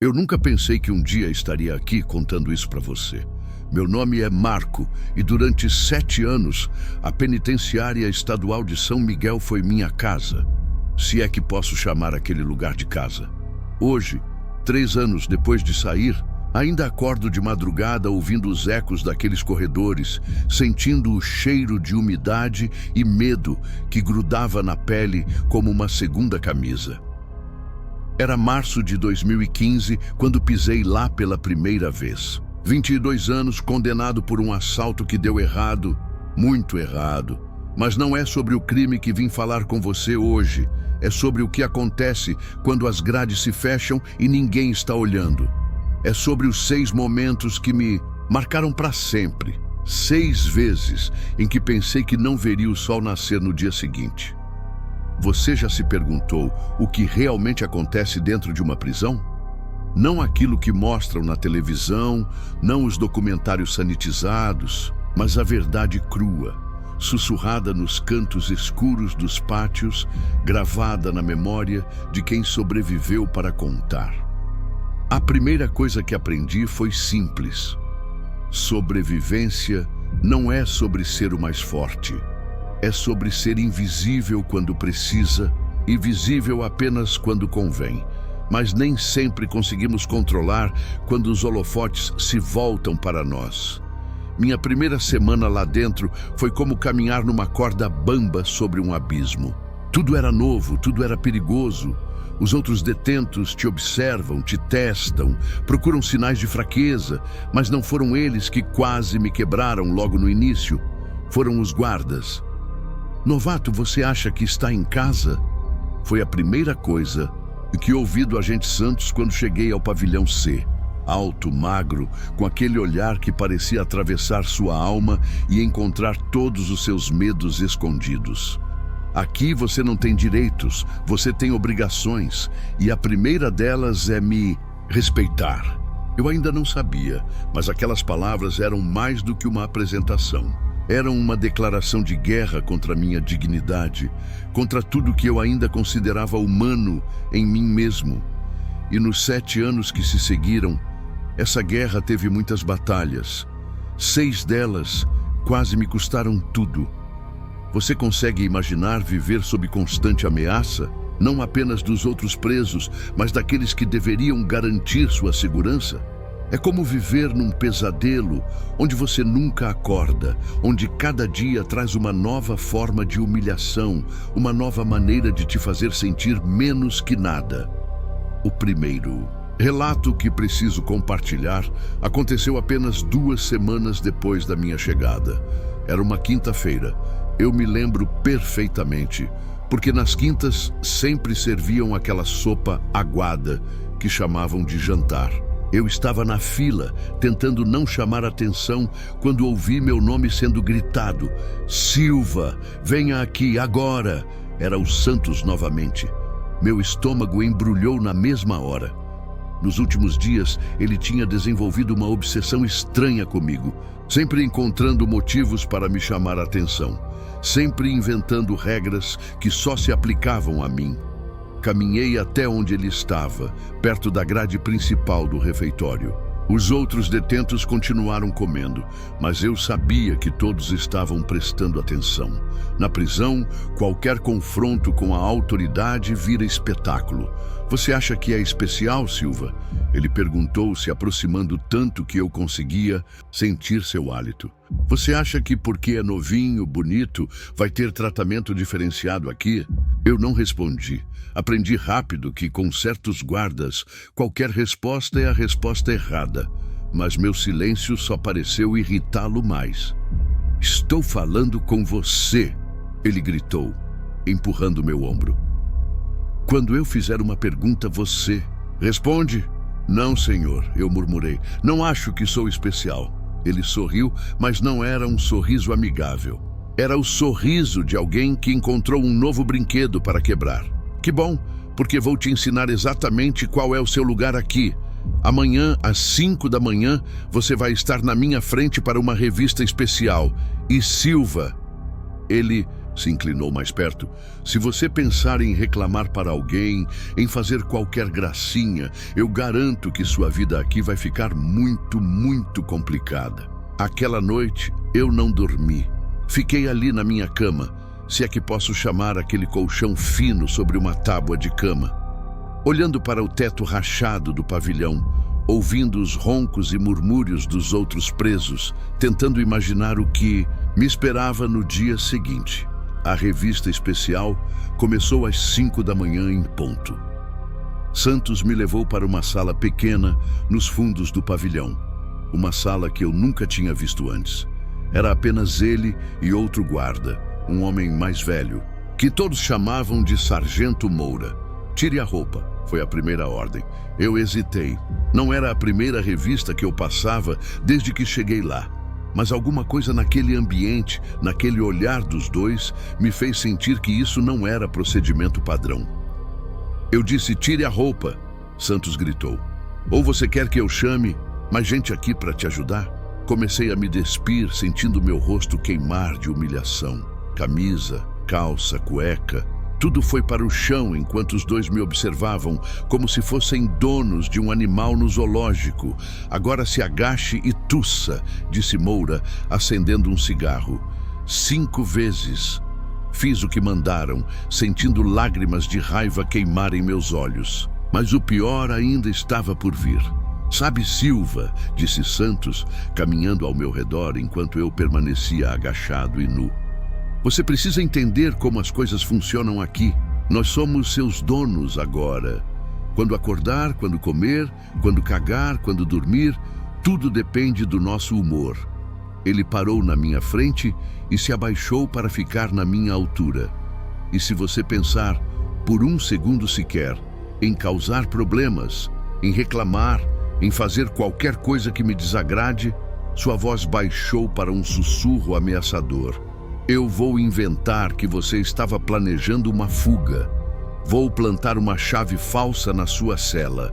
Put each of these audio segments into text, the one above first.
Eu nunca pensei que um dia estaria aqui contando isso para você. Meu nome é Marco e durante 7 anos a penitenciária estadual de São Miguel foi minha casa, se é que posso chamar aquele lugar de casa. Hoje, 3 anos depois de sair, ainda acordo de madrugada ouvindo os ecos daqueles corredores, sentindo o cheiro de umidade e medo que grudava na pele como uma segunda camisa. Era março de 2015 quando pisei lá pela primeira vez. 22 anos, condenado por um assalto que deu errado, muito errado. Mas não é sobre o crime que vim falar com você hoje. É sobre o que acontece quando as grades se fecham e ninguém está olhando. É sobre os 6 momentos que me marcaram para sempre. 6 vezes em que pensei que não veria o sol nascer no dia seguinte. Você já se perguntou o que realmente acontece dentro de uma prisão? Não aquilo que mostram na televisão, não os documentários sanitizados, mas a verdade crua, sussurrada nos cantos escuros dos pátios, gravada na memória de quem sobreviveu para contar. A primeira coisa que aprendi foi simples. Sobrevivência não é sobre ser o mais forte. É sobre ser invisível quando precisa e visível apenas quando convém. Mas nem sempre conseguimos controlar quando os holofotes se voltam para nós. Minha primeira semana lá dentro foi como caminhar numa corda bamba sobre um abismo. Tudo era novo, tudo era perigoso. Os outros detentos te observam, te testam, procuram sinais de fraqueza, mas não foram eles que quase me quebraram logo no início. Foram os guardas. Novato, você acha que está em casa? Foi a primeira coisa que ouvi do agente Santos quando cheguei ao pavilhão C. Alto, magro, com aquele olhar que parecia atravessar sua alma e encontrar todos os seus medos escondidos. Aqui você não tem direitos, você tem obrigações, e a primeira delas é me respeitar. Eu ainda não sabia, mas aquelas palavras eram mais do que uma apresentação. Eram uma declaração de guerra contra a minha dignidade, contra tudo que eu ainda considerava humano em mim mesmo. E nos 7 anos que se seguiram, essa guerra teve muitas batalhas. 6 delas quase me custaram tudo. Você consegue imaginar viver sob constante ameaça? Não apenas dos outros presos, mas daqueles que deveriam garantir sua segurança? É como viver num pesadelo onde você nunca acorda, onde cada dia traz uma nova forma de humilhação, uma nova maneira de te fazer sentir menos que nada. O primeiro relato que preciso compartilhar aconteceu apenas 2 semanas depois da minha chegada. Era uma quinta-feira. Eu me lembro perfeitamente, porque nas quintas sempre serviam aquela sopa aguada que chamavam de jantar. Eu estava na fila, tentando não chamar atenção, quando ouvi meu nome sendo gritado. Silva, venha aqui agora! Era o Santos novamente. Meu estômago embrulhou na mesma hora. Nos últimos dias, ele tinha desenvolvido uma obsessão estranha comigo, sempre encontrando motivos para me chamar a atenção, sempre inventando regras que só se aplicavam a mim. Caminhei até onde ele estava, perto da grade principal do refeitório. Os outros detentos continuaram comendo, mas eu sabia que todos estavam prestando atenção. Na prisão, qualquer confronto com a autoridade vira espetáculo. Você acha que é especial, Silva? Ele perguntou, se aproximando tanto que eu conseguia sentir seu hálito. Você acha que porque é novinho, bonito, vai ter tratamento diferenciado aqui? Eu não respondi. Aprendi rápido que, com certos guardas, qualquer resposta é a resposta errada. Mas meu silêncio só pareceu irritá-lo mais. Estou falando com você, ele gritou, empurrando meu ombro. Quando eu fizer uma pergunta, você responde? Não, senhor, eu murmurei. Não acho que sou especial. Ele sorriu, mas não era um sorriso amigável. Era o sorriso de alguém que encontrou um novo brinquedo para quebrar. Que bom, porque vou te ensinar exatamente qual é o seu lugar aqui. Amanhã, às 5 da manhã, você vai estar na minha frente para uma revista especial. E Silva, ele Se inclinou mais perto. Se você pensar em reclamar para alguém, em fazer qualquer gracinha, eu garanto que sua vida aqui vai ficar muito, muito complicada. Aquela noite, eu não dormi. Fiquei ali na minha cama, se é que posso chamar aquele colchão fino sobre uma tábua de cama, olhando para o teto rachado do pavilhão, ouvindo os roncos e murmúrios dos outros presos, tentando imaginar o que me esperava no dia seguinte. A revista especial começou às 5 da manhã em ponto. Santos me levou para uma sala pequena nos fundos do pavilhão. Uma sala que eu nunca tinha visto antes. Era apenas ele e outro guarda, um homem mais velho, que todos chamavam de Sargento Moura. Tire a roupa, foi a primeira ordem. Eu hesitei. Não era a primeira revista que eu passava desde que cheguei lá. Mas alguma coisa naquele ambiente, naquele olhar dos dois, me fez sentir que isso não era procedimento padrão. Eu disse, tire a roupa, Santos gritou. Ou você quer que eu chame mais gente aqui para te ajudar? Comecei a me despir, sentindo meu rosto queimar de humilhação. Camisa, calça, cueca, tudo foi para o chão enquanto os dois me observavam, como se fossem donos de um animal no zoológico. Agora se agache e tussa, disse Moura, acendendo um cigarro. 5 vezes. Fiz o que mandaram, sentindo lágrimas de raiva queimarem meus olhos. Mas o pior ainda estava por vir. Sabe, Silva, disse Santos, caminhando ao meu redor enquanto eu permanecia agachado e nu. Você precisa entender como as coisas funcionam aqui. Nós somos seus donos agora. Quando acordar, quando comer, quando cagar, quando dormir, tudo depende do nosso humor. Ele parou na minha frente e se abaixou para ficar na minha altura. E se você pensar, por um segundo sequer, em causar problemas, em reclamar, em fazer qualquer coisa que me desagrade, sua voz baixou para um sussurro ameaçador. Eu vou inventar que você estava planejando uma fuga. Vou plantar uma chave falsa na sua cela.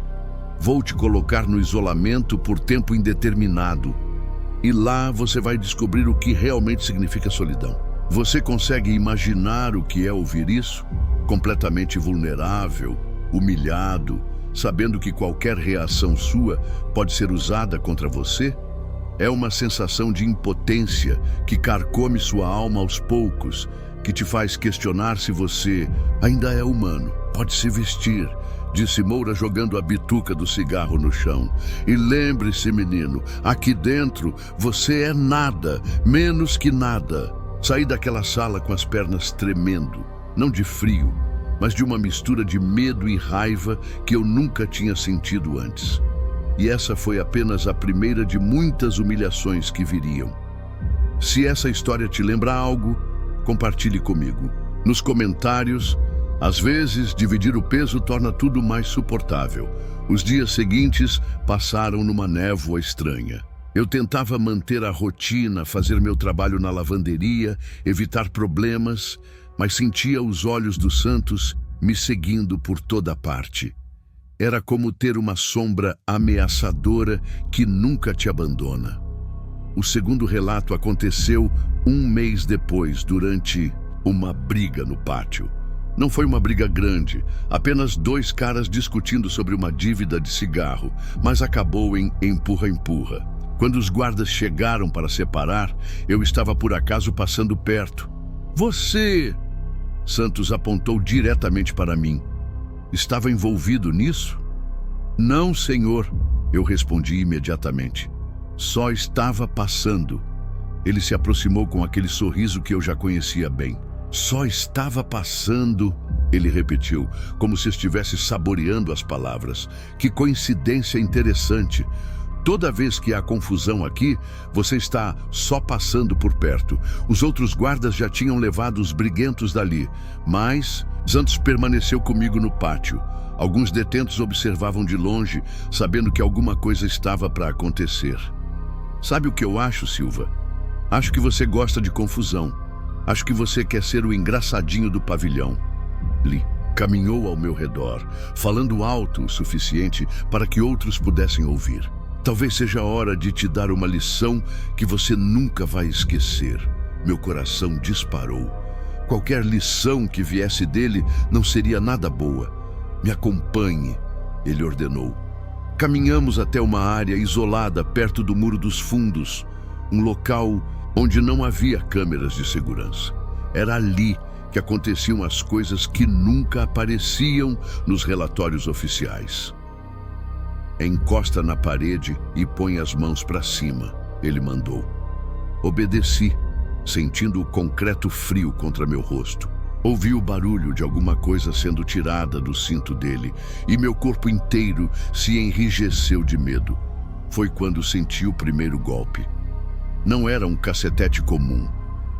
Vou te colocar no isolamento por tempo indeterminado. E lá você vai descobrir o que realmente significa solidão. Você consegue imaginar o que é ouvir isso? Completamente vulnerável, humilhado, sabendo que qualquer reação sua pode ser usada contra você? É uma sensação de impotência que carcome sua alma aos poucos, que te faz questionar se você ainda é humano. Pode se vestir, disse Moura jogando a bituca do cigarro no chão. E lembre-se, menino, aqui dentro você é nada, menos que nada. Saí daquela sala com as pernas tremendo, não de frio, mas de uma mistura de medo e raiva que eu nunca tinha sentido antes. E essa foi apenas a primeira de muitas humilhações que viriam. Se essa história te lembra algo, compartilhe comigo. Nos comentários, às vezes, dividir o peso torna tudo mais suportável. Os dias seguintes passaram numa névoa estranha. Eu tentava manter a rotina, fazer meu trabalho na lavanderia, evitar problemas, mas sentia os olhos do Santos me seguindo por toda parte. Era como ter uma sombra ameaçadora que nunca te abandona. O segundo relato aconteceu 1 mês depois, durante uma briga no pátio. Não foi uma briga grande, apenas 2 caras discutindo sobre uma dívida de cigarro, mas acabou em empurra-empurra. Quando os guardas chegaram para separar, eu estava por acaso passando perto. Você! Santos apontou diretamente para mim. Estava envolvido nisso? Não, senhor, eu respondi imediatamente. Só estava passando. Ele se aproximou com aquele sorriso que eu já conhecia bem. Só estava passando, ele repetiu, como se estivesse saboreando as palavras. Que coincidência interessante. Toda vez que há confusão aqui, você está só passando por perto. Os outros guardas já tinham levado os briguentos dali, mas Santos permaneceu comigo no pátio. Alguns detentos observavam de longe, sabendo que alguma coisa estava para acontecer. Sabe o que eu acho, Silva? Acho que você gosta de confusão. Acho que você quer ser o engraçadinho do pavilhão. Li caminhou ao meu redor, falando alto o suficiente para que outros pudessem ouvir. Talvez seja a hora de te dar uma lição que você nunca vai esquecer. Meu coração disparou. Qualquer lição que viesse dele não seria nada boa. Me acompanhe, ele ordenou. Caminhamos até uma área isolada perto do Muro dos Fundos, um local onde não havia câmeras de segurança. Era ali que aconteciam as coisas que nunca apareciam nos relatórios oficiais. Encosta na parede e põe as mãos para cima, ele mandou. Obedeci, sentindo o concreto frio contra meu rosto. Ouvi o barulho de alguma coisa sendo tirada do cinto dele e meu corpo inteiro se enrijeceu de medo. Foi quando senti o primeiro golpe. Não era um cacetete comum.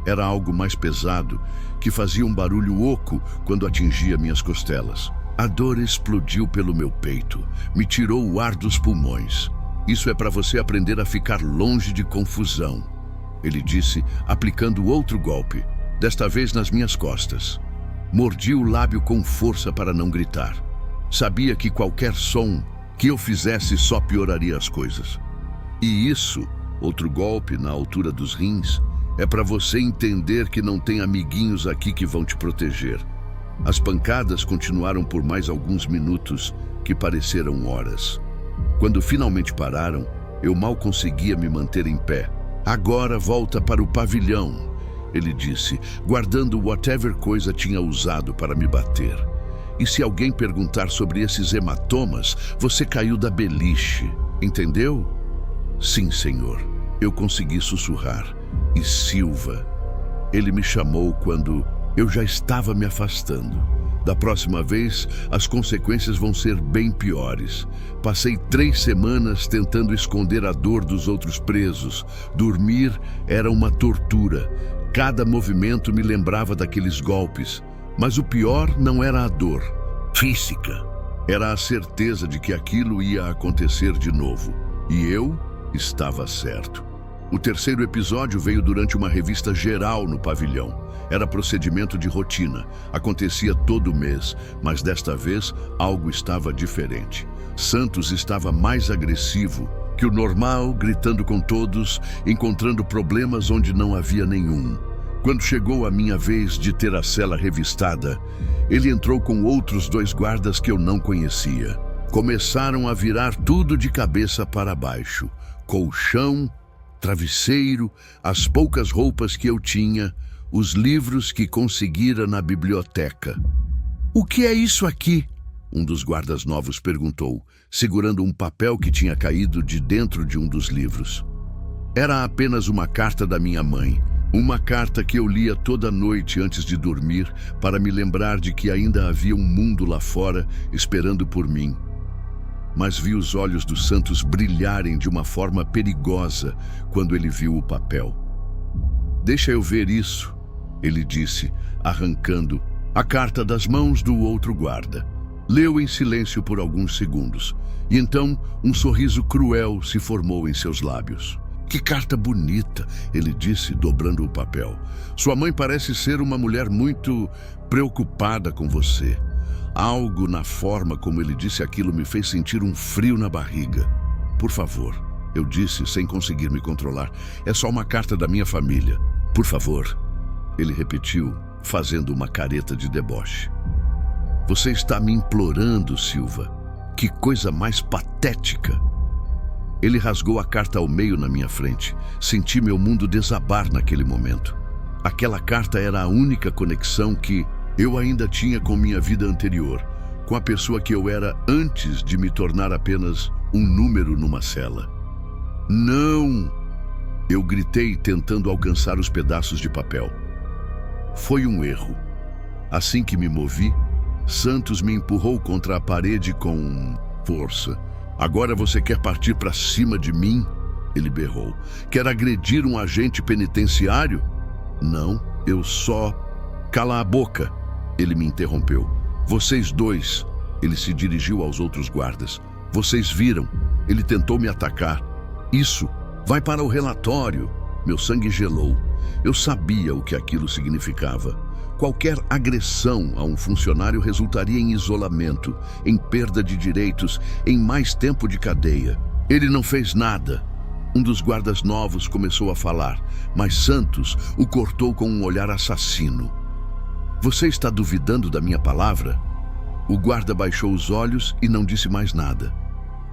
Era algo mais pesado, que fazia um barulho oco quando atingia minhas costelas. A dor explodiu pelo meu peito, me tirou o ar dos pulmões. Isso é para você aprender a ficar longe de confusão, ele disse, aplicando outro golpe, desta vez nas minhas costas. Mordi o lábio com força para não gritar. Sabia que qualquer som que eu fizesse só pioraria as coisas. E isso, outro golpe na altura dos rins, é para você entender que não tem amiguinhos aqui que vão te proteger. As pancadas continuaram por mais alguns minutos, que pareceram horas. Quando finalmente pararam, eu mal conseguia me manter em pé. Agora volta para o pavilhão, ele disse, guardando whatever coisa tinha usado para me bater. E se alguém perguntar sobre esses hematomas, você caiu da beliche, entendeu? Sim, senhor, eu consegui sussurrar. E Silva, ele me chamou quando eu já estava me afastando. Da próxima vez, as consequências vão ser bem piores. Passei 3 semanas tentando esconder a dor dos outros presos. Dormir era uma tortura. Cada movimento me lembrava daqueles golpes. Mas o pior não era a dor física. Era a certeza de que aquilo ia acontecer de novo. E eu estava certo. O terceiro episódio veio durante uma revista geral no pavilhão. Era procedimento de rotina. Acontecia todo mês, mas desta vez algo estava diferente. Santos estava mais agressivo que o normal, gritando com todos, encontrando problemas onde não havia nenhum. Quando chegou a minha vez de ter a cela revistada, ele entrou com outros 2 guardas que eu não conhecia. Começaram a virar tudo de cabeça para baixo. Colchão, travesseiro, as poucas roupas que eu tinha, os livros que conseguira na biblioteca. "O que é isso aqui?" um dos guardas novos perguntou, segurando um papel que tinha caído de dentro de um dos livros. Era apenas uma carta da minha mãe, uma carta que eu lia toda noite antes de dormir para me lembrar de que ainda havia um mundo lá fora esperando por mim. Mas vi os olhos do Santos brilharem de uma forma perigosa quando ele viu o papel. "Deixa eu ver isso", ele disse, arrancando a carta das mãos do outro guarda. Leu em silêncio por alguns segundos, e então um sorriso cruel se formou em seus lábios. "Que carta bonita", ele disse, dobrando o papel. "Sua mãe parece ser uma mulher muito preocupada com você." Algo na forma como ele disse aquilo me fez sentir um frio na barriga. "Por favor", eu disse sem conseguir me controlar. "É só uma carta da minha família. Por favor", ele repetiu, fazendo uma careta de deboche. "Você está me implorando, Silva. Que coisa mais patética." Ele rasgou a carta ao meio na minha frente. Senti meu mundo desabar naquele momento. Aquela carta era a única conexão que eu ainda tinha com minha vida anterior, com a pessoa que eu era antes de me tornar apenas um número numa cela. "Não!" eu gritei, tentando alcançar os pedaços de papel. Foi um erro. Assim que me movi, Santos me empurrou contra a parede com força. "Agora você quer partir para cima de mim?" ele berrou. "Quer agredir um agente penitenciário?" "Não, eu só..." "Cala a boca!" ele me interrompeu. "Vocês 2, ele se dirigiu aos outros guardas. "Vocês viram, ele tentou me atacar. Isso, vai para o relatório." Meu sangue gelou. Eu sabia o que aquilo significava. Qualquer agressão a um funcionário resultaria em isolamento, em perda de direitos, em mais tempo de cadeia. "Ele não fez nada." Um dos guardas novos começou a falar, mas Santos o cortou com um olhar assassino. Você está duvidando da minha palavra? O guarda baixou os olhos e não disse mais nada.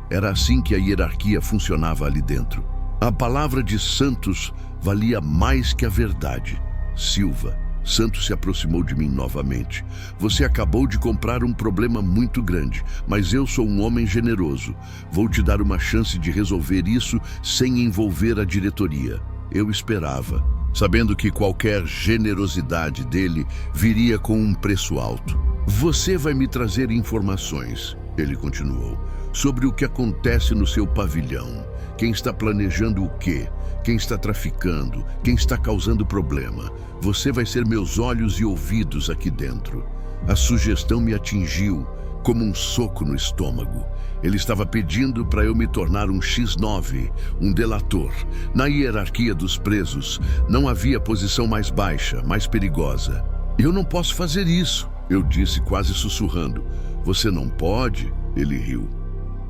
Era assim que a hierarquia funcionava ali dentro. A palavra de Santos valia mais que a verdade. Silva, Santos se aproximou de mim novamente. Você acabou de comprar um problema muito grande, mas eu sou um homem generoso. Vou te dar uma chance de resolver isso sem envolver a diretoria. Eu esperava, sabendo que qualquer generosidade dele viria com um preço alto. Você vai me trazer informações, ele continuou, sobre o que acontece no seu pavilhão. Quem está planejando o quê? Quem está traficando? Quem está causando problema? Você vai ser meus olhos e ouvidos aqui dentro. A sugestão me atingiu como um soco no estômago. Ele estava pedindo para eu me tornar um X9, um delator. Na hierarquia dos presos, não havia posição mais baixa, mais perigosa. Eu não posso fazer isso, eu disse quase sussurrando. Você não pode? Ele riu.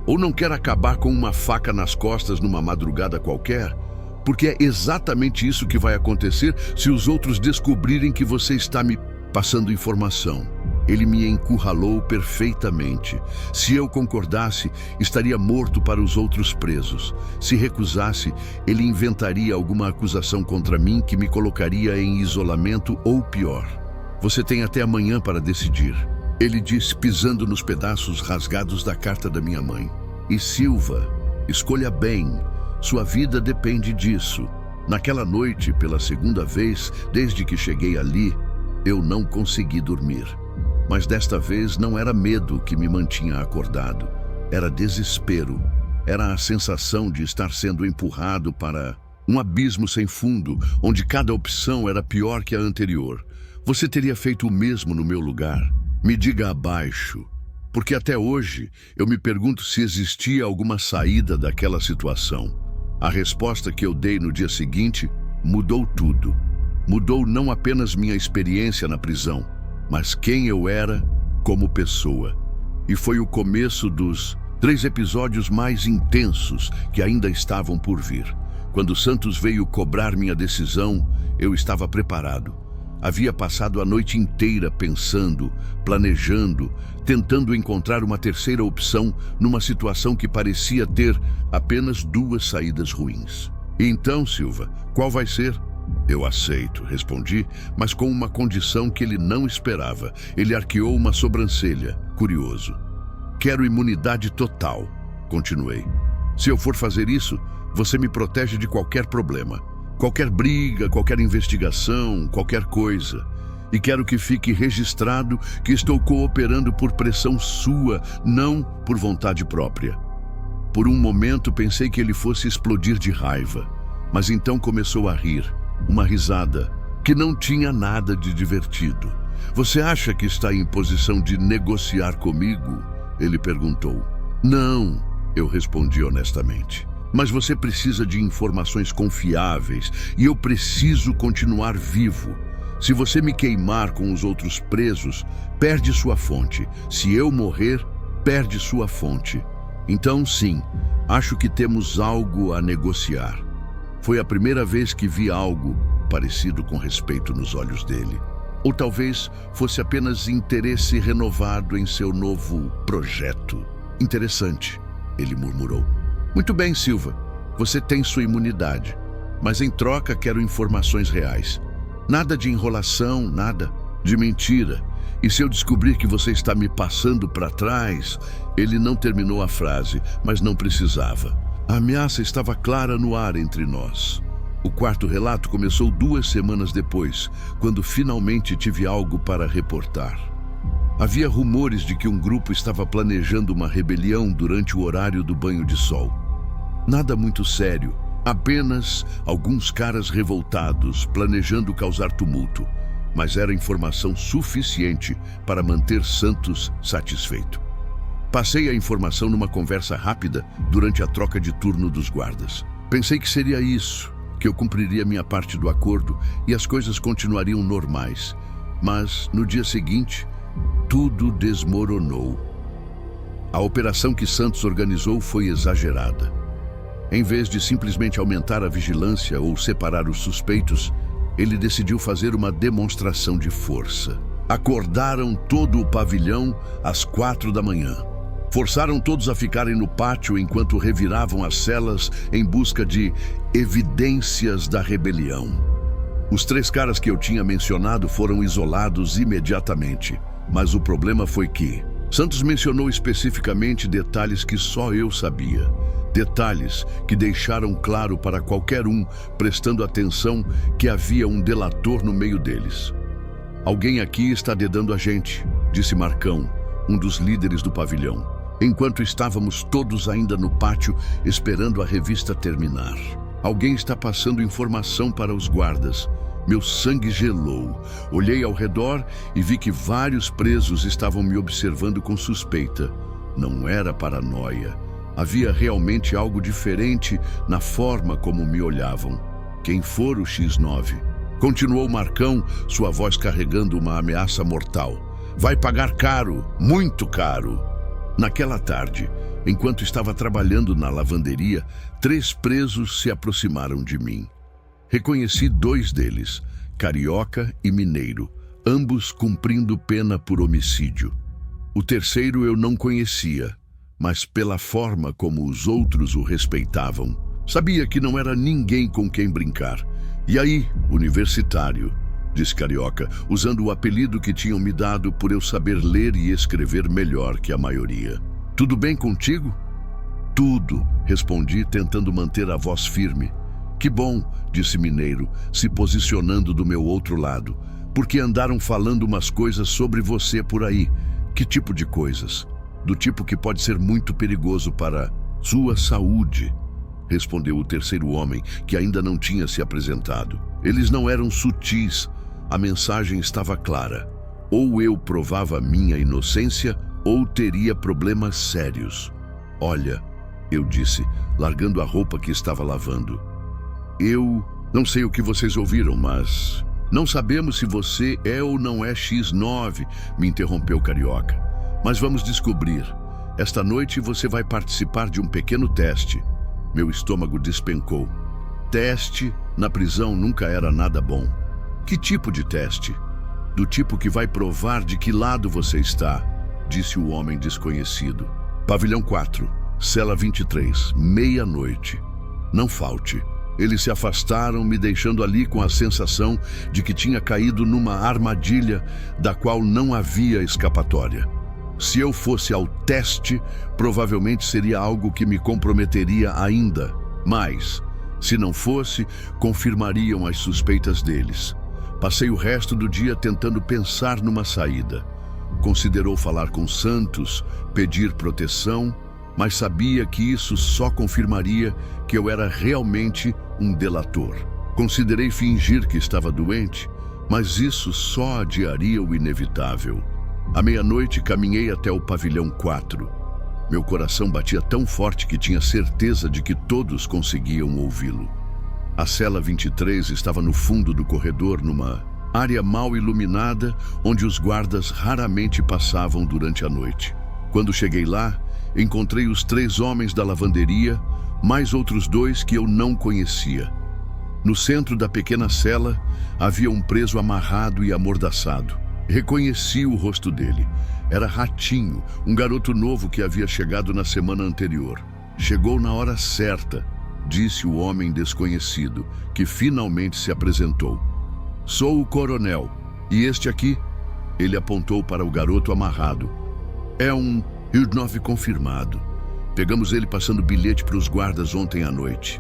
Ou não quer acabar com uma faca nas costas numa madrugada qualquer? Porque é exatamente isso que vai acontecer se os outros descobrirem que você está me passando informação. Ele me encurralou perfeitamente. Se eu concordasse, estaria morto para os outros presos. Se recusasse, ele inventaria alguma acusação contra mim que me colocaria em isolamento ou pior. Você tem até amanhã para decidir. Ele disse, pisando nos pedaços rasgados da carta da minha mãe. E Silva, escolha bem. Sua vida depende disso. Naquela noite, pela segunda vez, desde que cheguei ali, eu não consegui dormir. Mas desta vez não era medo que me mantinha acordado. Era desespero. Era a sensação de estar sendo empurrado para um abismo sem fundo, onde cada opção era pior que a anterior. Você teria feito o mesmo no meu lugar? Me diga abaixo. Porque até hoje eu me pergunto se existia alguma saída daquela situação. A resposta que eu dei no dia seguinte mudou tudo. Mudou não apenas minha experiência na prisão, mas quem eu era como pessoa. E foi o começo dos 3 episódios mais intensos que ainda estavam por vir. Quando Santos veio cobrar minha decisão, eu estava preparado. Havia passado a noite inteira pensando, planejando, tentando encontrar uma terceira opção numa situação que parecia ter apenas 2 saídas ruins. E então, Silva, qual vai ser? Eu aceito, respondi, mas com uma condição que ele não esperava. Ele arqueou uma sobrancelha, curioso. Quero imunidade total, continuei. Se eu for fazer isso, você me protege de qualquer problema. Qualquer briga, qualquer investigação, qualquer coisa. E quero que fique registrado que estou cooperando por pressão sua, não por vontade própria. Por um momento pensei que ele fosse explodir de raiva, mas então começou a rir, uma risada que não tinha nada de divertido. Você acha que está em posição de negociar comigo? Ele perguntou. Não, eu respondi honestamente. Mas você precisa de informações confiáveis e eu preciso continuar vivo. Se você me queimar com os outros presos, perde sua fonte. Se eu morrer, perde sua fonte. Então, sim, acho que temos algo a negociar. Foi a primeira vez que vi algo parecido com respeito nos olhos dele. Ou talvez fosse apenas interesse renovado em seu novo projeto. Interessante, ele murmurou. Muito bem, Silva. Você tem sua imunidade. Mas em troca quero informações reais. Nada de enrolação, nada de mentira. E se eu descobrir que você está me passando para trás... Ele não terminou a frase, mas não precisava. A ameaça estava clara no ar entre nós. O quarto relato começou 2 semanas depois, quando finalmente tive algo para reportar. Havia rumores de que um grupo estava planejando uma rebelião durante o horário do banho de sol. Nada muito sério, apenas alguns caras revoltados planejando causar tumulto, mas era informação suficiente para manter Santos satisfeito. Passei a informação numa conversa rápida durante a troca de turno dos guardas. Pensei que seria isso, que eu cumpriria minha parte do acordo e as coisas continuariam normais. Mas, no dia seguinte, tudo desmoronou. A operação que Santos organizou foi exagerada. Em vez de simplesmente aumentar a vigilância ou separar os suspeitos, ele decidiu fazer uma demonstração de força. Acordaram todo o pavilhão às 4 da manhã. Forçaram todos a ficarem no pátio enquanto reviravam as celas em busca de evidências da rebelião. Os 3 caras que eu tinha mencionado foram isolados imediatamente, mas o problema foi que Santos mencionou especificamente detalhes que só eu sabia. Detalhes que deixaram claro para qualquer um, prestando atenção, que havia um delator no meio deles. "Alguém aqui está dedando a gente", disse Marcão, um dos líderes do pavilhão, enquanto estávamos todos ainda no pátio esperando a revista terminar. "Alguém está passando informação para os guardas." Meu sangue gelou. Olhei ao redor e vi que vários presos estavam me observando com suspeita. Não era paranoia. Havia realmente algo diferente na forma como me olhavam. "Quem for o X9?" Continuou Marcão, sua voz carregando uma ameaça mortal. "Vai pagar caro, muito caro." Naquela tarde, enquanto estava trabalhando na lavanderia, 3 presos se aproximaram de mim. Reconheci 2 deles, Carioca e Mineiro, ambos cumprindo pena por homicídio. O terceiro eu não conhecia, mas pela forma como os outros o respeitavam, sabia que não era ninguém com quem brincar. "E aí, universitário?", disse Carioca, usando o apelido que tinham me dado por eu saber ler e escrever melhor que a maioria. "Tudo bem contigo?" "Tudo", respondi, tentando manter a voz firme. "Que bom", disse Mineiro, se posicionando do meu outro lado. "Porque andaram falando umas coisas sobre você por aí." "Que tipo de coisas?" "Do tipo que pode ser muito perigoso para sua saúde", respondeu o terceiro homem, que ainda não tinha se apresentado. Eles não eram sutis. A mensagem estava clara. Ou eu provava minha inocência, ou teria problemas sérios. "Olha", eu disse, largando a roupa que estava lavando. "Eu não sei o que vocês ouviram, mas não sabemos se você é ou não é X9", me interrompeu Carioca. "Mas vamos descobrir. Esta noite você vai participar de um pequeno teste." Meu estômago despencou. Teste na prisão nunca era nada bom. "Que tipo de teste?" "Do tipo que vai provar de que lado você está", disse o homem desconhecido. "Pavilhão 4, cela 23, meia-noite. Não falte." Eles se afastaram, me deixando ali com a sensação de que tinha caído numa armadilha da qual não havia escapatória. Se eu fosse ao teste, provavelmente seria algo que me comprometeria ainda. Mas, se não fosse, confirmariam as suspeitas deles. Passei o resto do dia tentando pensar numa saída. Considerou falar com Santos, pedir proteção, mas sabia que isso só confirmaria que eu era realmente um delator. Considerei fingir que estava doente, mas isso só adiaria o inevitável. À meia-noite, caminhei até o pavilhão 4. Meu coração batia tão forte que tinha certeza de que todos conseguiam ouvi-lo. A cela 23 estava no fundo do corredor, numa área mal iluminada, onde os guardas raramente passavam durante a noite. Quando cheguei lá, encontrei os 3 homens da lavanderia, mais outros 2 que eu não conhecia. No centro da pequena cela, havia um preso amarrado e amordaçado. Reconheci o rosto dele. Era Ratinho, um garoto novo que havia chegado na semana anterior. "Chegou na hora certa", disse o homem desconhecido, que finalmente se apresentou. "Sou o coronel. E este aqui?" Ele apontou para o garoto amarrado. "É um X9 confirmado. Pegamos ele passando bilhete para os guardas ontem à noite."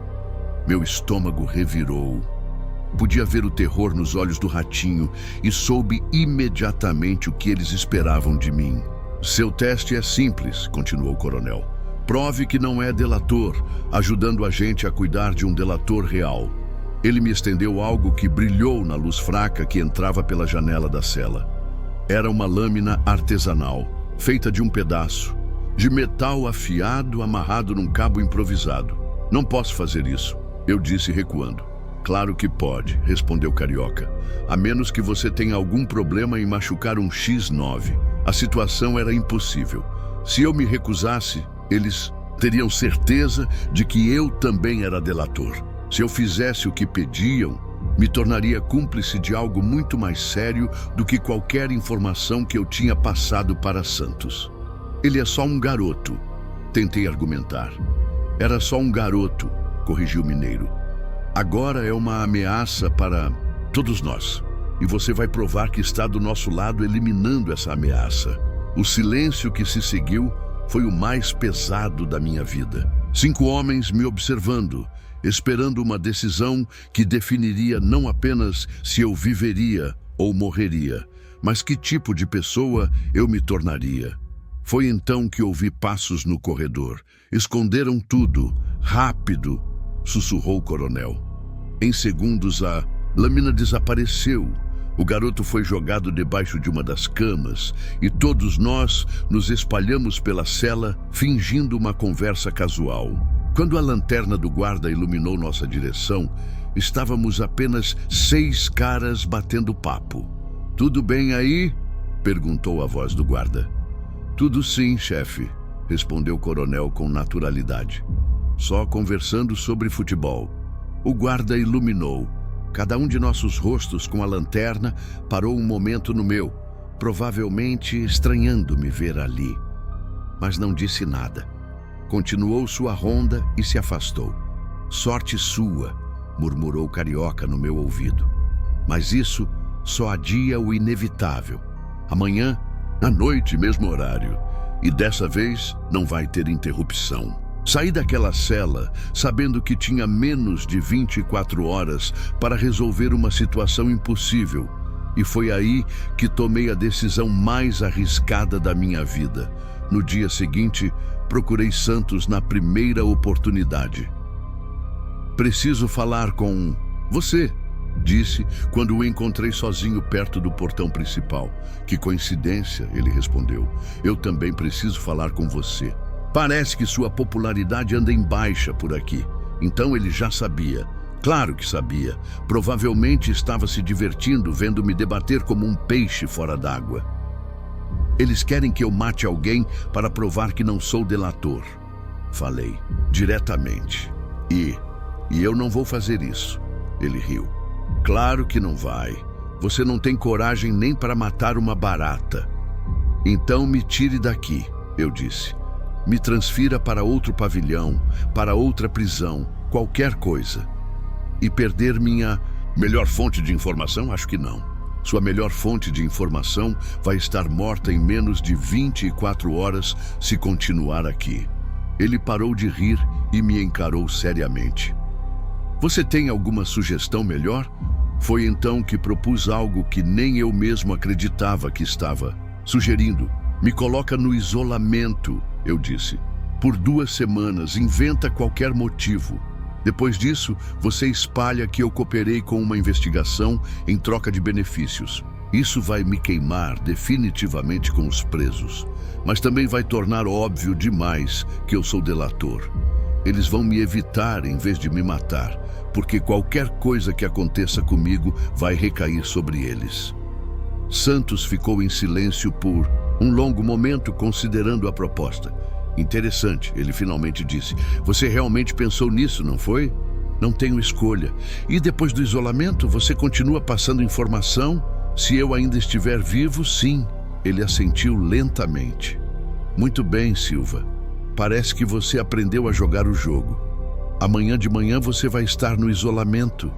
Meu estômago revirou. Podia ver o terror nos olhos do Ratinho e soube imediatamente o que eles esperavam de mim. "Seu teste é simples", continuou o coronel. "Prove que não é delator, ajudando a gente a cuidar de um delator real." Ele me estendeu algo que brilhou na luz fraca que entrava pela janela da cela. Era uma lâmina artesanal, feita de um pedaço de metal afiado amarrado num cabo improvisado. "Não posso fazer isso", eu disse recuando. "Claro que pode", respondeu Carioca. "A menos que você tenha algum problema em machucar um X9. A situação era impossível. Se eu me recusasse, eles teriam certeza de que eu também era delator. Se eu fizesse o que pediam, Me tornaria cúmplice de algo muito mais sério do que qualquer informação que eu tinha passado para Santos. Ele é só um garoto, tentei argumentar. Era só um garoto, corrigiu o mineiro. Agora é uma ameaça para todos nós. E você vai provar que está do nosso lado eliminando essa ameaça. O silêncio que se seguiu foi o mais pesado da minha vida. 5 homens me observando, esperando uma decisão que definiria não apenas se eu viveria ou morreria, mas que tipo de pessoa eu me tornaria. Foi então que ouvi passos no corredor. Esconderam tudo, rápido, sussurrou o coronel. Em segundos a lâmina desapareceu. O garoto foi jogado debaixo de uma das camas e todos nós nos espalhamos pela cela, fingindo uma conversa casual. Quando a lanterna do guarda iluminou nossa direção, estávamos apenas 6 caras batendo papo. "Tudo bem aí?" perguntou a voz do guarda. "Tudo sim, chefe", respondeu o coronel com naturalidade. "Só conversando sobre futebol." O guarda iluminou. Cada um de nossos rostos com a lanterna parou um momento no meu, provavelmente estranhando me ver ali. Mas não disse nada. Continuou sua ronda e se afastou. "Sorte sua", murmurou o carioca no meu ouvido. "Mas isso só adia o inevitável. Amanhã, à noite, mesmo horário. E dessa vez não vai ter interrupção." Saí daquela cela sabendo que tinha menos de 24 horas para resolver uma situação impossível. E foi aí que tomei a decisão mais arriscada da minha vida. No dia seguinte, procurei Santos na primeira oportunidade. "Preciso falar com você", disse quando o encontrei sozinho perto do portão principal. "Que coincidência", ele respondeu. "Eu também preciso falar com você. Parece que sua popularidade anda em baixa por aqui." Então ele já sabia. Claro que sabia. Provavelmente estava se divertindo vendo me debater como um peixe fora d'água. "Eles querem que eu mate alguém para provar que não sou delator", falei, diretamente. E eu não vou fazer isso." Ele riu. "Claro que não vai. Você não tem coragem nem para matar uma barata." "Então me tire daqui", eu disse. "Me transfira para outro pavilhão, para outra prisão, qualquer coisa." "E perder minha melhor fonte de informação? Acho que não. Sua melhor fonte de informação vai estar morta em menos de 24 horas se continuar aqui." Ele parou de rir e me encarou seriamente. "Você tem alguma sugestão melhor?" Foi então que propus algo que nem eu mesmo acreditava que estava sugerindo. "Me coloca no isolamento", eu disse. "Por 2 semanas, inventa qualquer motivo. Depois disso, você espalha que eu cooperei com uma investigação em troca de benefícios. Isso vai me queimar definitivamente com os presos, mas também vai tornar óbvio demais que eu sou delator. Eles vão me evitar em vez de me matar, porque qualquer coisa que aconteça comigo vai recair sobre eles." Santos ficou em silêncio por um longo momento considerando a proposta. "Interessante", ele finalmente disse. "Você realmente pensou nisso, não foi?" "Não tenho escolha. E depois do isolamento, você continua passando informação? Se eu ainda estiver vivo, sim." Ele assentiu lentamente. "Muito bem, Silva. Parece que você aprendeu a jogar o jogo. Amanhã de manhã você vai estar no isolamento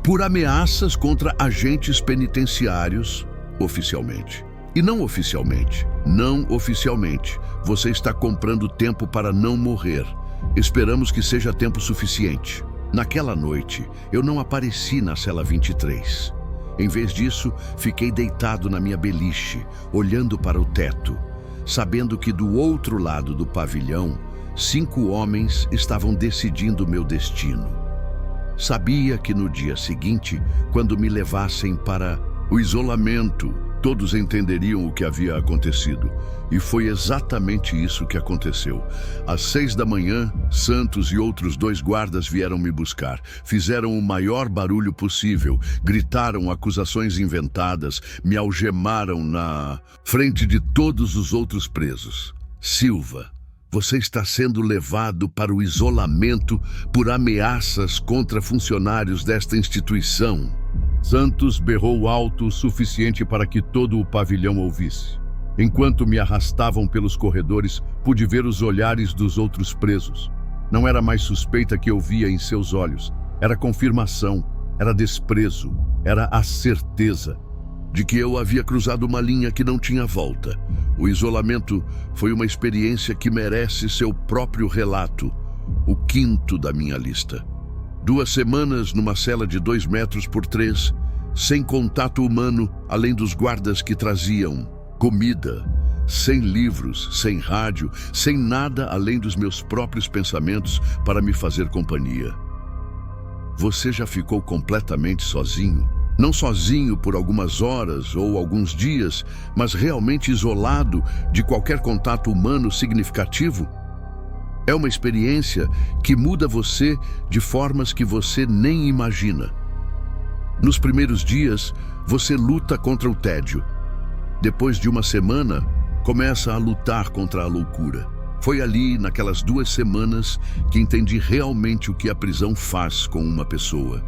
por ameaças contra agentes penitenciários, oficialmente. E não oficialmente. Não oficialmente. Você está comprando tempo para não morrer. Esperamos que seja tempo suficiente." Naquela noite, eu não apareci na cela 23. Em vez disso, fiquei deitado na minha beliche, olhando para o teto, sabendo que do outro lado do pavilhão, 5 homens estavam decidindo meu destino. Sabia que no dia seguinte, quando me levassem para o isolamento, todos entenderiam o que havia acontecido. E foi exatamente isso que aconteceu. Às 6 da manhã, Santos e outros 2 guardas vieram me buscar. Fizeram o maior barulho possível, gritaram acusações inventadas, me algemaram na frente de todos os outros presos. "Silva, você está sendo levado para o isolamento por ameaças contra funcionários desta instituição", Santos berrou alto o suficiente para que todo o pavilhão ouvisse. Enquanto me arrastavam pelos corredores, pude ver os olhares dos outros presos. Não era mais suspeita que eu via em seus olhos. Era confirmação, era desprezo, era a certeza de que eu havia cruzado uma linha que não tinha volta. O isolamento foi uma experiência que merece seu próprio relato, o quinto da minha lista. 2 semanas numa cela de 2 metros por 3, sem contato humano, além dos guardas que traziam comida, sem livros, sem rádio, sem nada além dos meus próprios pensamentos para me fazer companhia. Você já ficou completamente sozinho? Não sozinho por algumas horas ou alguns dias, mas realmente isolado de qualquer contato humano significativo? É uma experiência que muda você de formas que você nem imagina. Nos primeiros dias, você luta contra o tédio. Depois de uma semana, começa a lutar contra a loucura. Foi ali, naquelas 2 semanas, que entendi realmente o que a prisão faz com uma pessoa.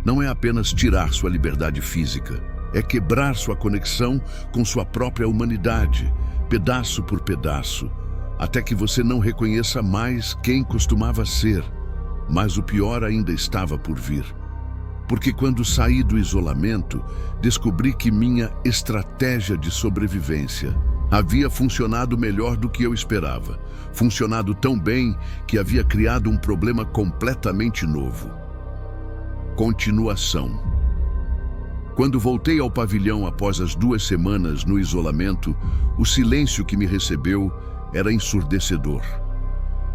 Não é apenas tirar sua liberdade física, é quebrar sua conexão com sua própria humanidade, pedaço por pedaço, até que você não reconheça mais quem costumava ser. Mas o pior ainda estava por vir. Porque quando saí do isolamento, descobri que minha estratégia de sobrevivência havia funcionado melhor do que eu esperava. Funcionado tão bem que havia criado um problema completamente novo. Continuação. Quando voltei ao pavilhão após as 2 semanas no isolamento, o silêncio que me recebeu era ensurdecedor.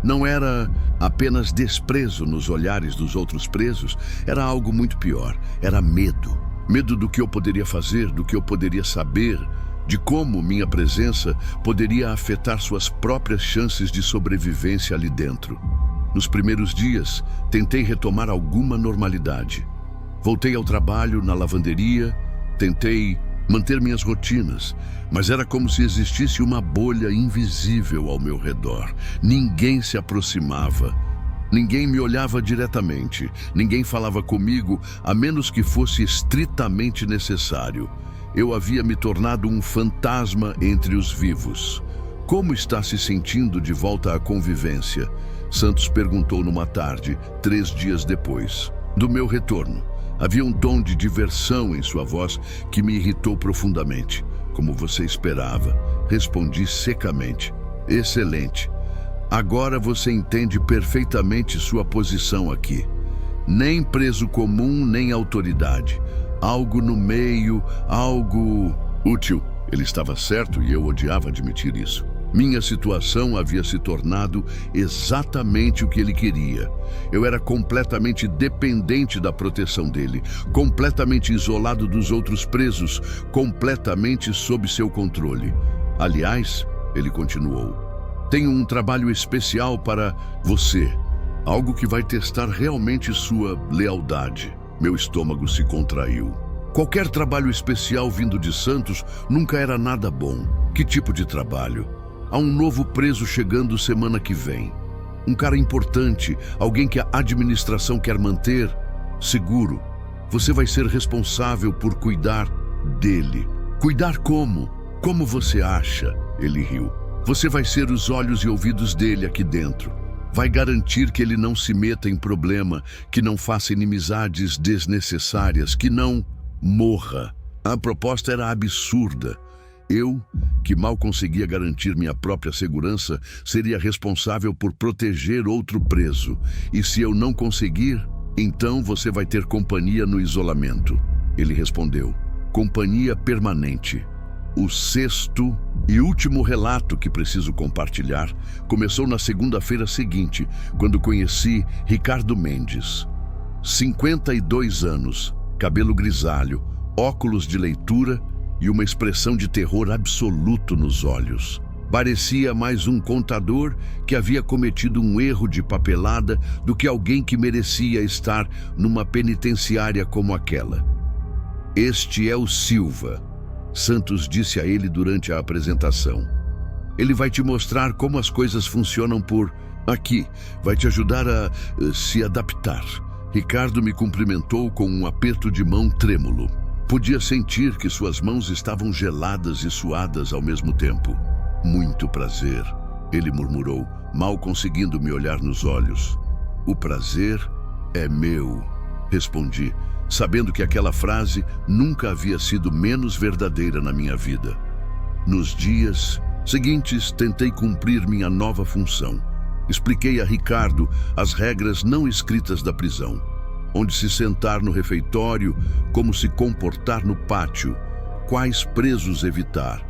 Não era apenas desprezo nos olhares dos outros presos, era algo muito pior. Era medo. Medo do que eu poderia fazer, do que eu poderia saber, de como minha presença poderia afetar suas próprias chances de sobrevivência ali dentro. Nos primeiros dias, tentei retomar alguma normalidade. Voltei ao trabalho, na lavanderia, tentei manter minhas rotinas, mas era como se existisse uma bolha invisível ao meu redor. Ninguém se aproximava, ninguém me olhava diretamente, ninguém falava comigo, a menos que fosse estritamente necessário. Eu havia me tornado um fantasma entre os vivos. Como está se sentindo de volta à convivência? Santos perguntou numa tarde, 3 dias depois do meu retorno. Havia um tom de diversão em sua voz que me irritou profundamente. Como você esperava, respondi secamente. Excelente. Agora você entende perfeitamente sua posição aqui. Nem preso comum, nem autoridade. Algo no meio, algo útil. Ele estava certo e eu odiava admitir isso. Minha situação havia se tornado exatamente o que ele queria. Eu era completamente dependente da proteção dele, completamente isolado dos outros presos, completamente sob seu controle. Aliás, ele continuou, tenho um trabalho especial para você, algo que vai testar realmente sua lealdade. Meu estômago se contraiu. Qualquer trabalho especial vindo de Santos nunca era nada bom. Que tipo de trabalho? Há um novo preso chegando semana que vem. Um cara importante, alguém que a administração quer manter seguro. Você vai ser responsável por cuidar dele. Cuidar como? Como você acha? Ele riu. Você vai ser os olhos e ouvidos dele aqui dentro. Vai garantir que ele não se meta em problema, que não faça inimizades desnecessárias, que não morra. A proposta era absurda. Eu, que mal conseguia garantir minha própria segurança, seria responsável por proteger outro preso. E se eu não conseguir, então você vai ter companhia no isolamento. Ele respondeu, companhia permanente. O 6º e último relato que preciso compartilhar começou na segunda-feira seguinte, quando conheci Ricardo Mendes. 52 anos, cabelo grisalho, óculos de leitura e uma expressão de terror absoluto nos olhos. Parecia mais um contador que havia cometido um erro de papelada do que alguém que merecia estar numa penitenciária como aquela. Este é o Silva, Santos disse a ele durante a apresentação. Ele vai te mostrar como as coisas funcionam por aqui, vai te ajudar a se adaptar. Ricardo me cumprimentou com um aperto de mão trêmulo. Podia sentir que suas mãos estavam geladas e suadas ao mesmo tempo. Muito prazer, ele murmurou, mal conseguindo me olhar nos olhos. O prazer é meu, respondi, sabendo que aquela frase nunca havia sido menos verdadeira na minha vida. Nos dias seguintes, tentei cumprir minha nova função. Expliquei a Ricardo as regras não escritas da prisão. Onde se sentar no refeitório, como se comportar no pátio, quais presos evitar,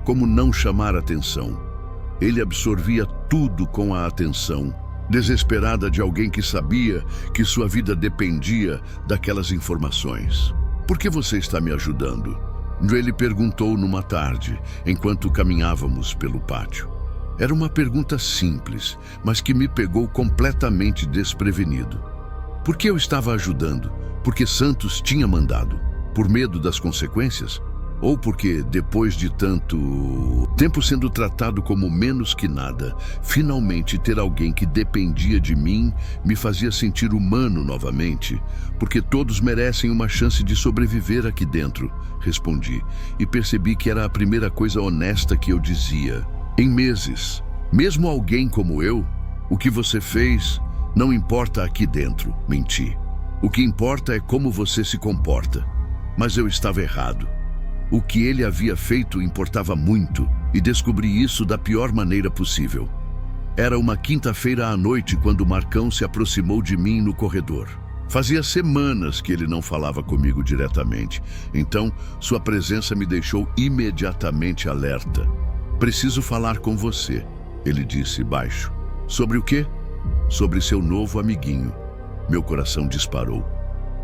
como não chamar atenção. Ele absorvia tudo com a atenção, desesperada de alguém que sabia que sua vida dependia daquelas informações. Por que você está me ajudando? Ele perguntou numa tarde, enquanto caminhávamos pelo pátio. Era uma pergunta simples, mas que me pegou completamente desprevenido. Por que eu estava ajudando? Porque Santos tinha mandado? Por medo das consequências? Ou porque, depois de tanto tempo sendo tratado como menos que nada, finalmente ter alguém que dependia de mim me fazia sentir humano novamente? Porque todos merecem uma chance de sobreviver aqui dentro, respondi, e percebi que era a primeira coisa honesta que eu dizia. Em meses, mesmo alguém como eu, o que você fez não importa aqui dentro, menti. O que importa é como você se comporta. Mas eu estava errado. O que ele havia feito importava muito, e descobri isso da pior maneira possível. Era uma quinta-feira à noite quando Marcão se aproximou de mim no corredor. Fazia semanas que ele não falava comigo diretamente, então sua presença me deixou imediatamente alerta. Preciso falar com você, ele disse baixo. Sobre o quê? Sobre seu novo amiguinho. Meu coração disparou.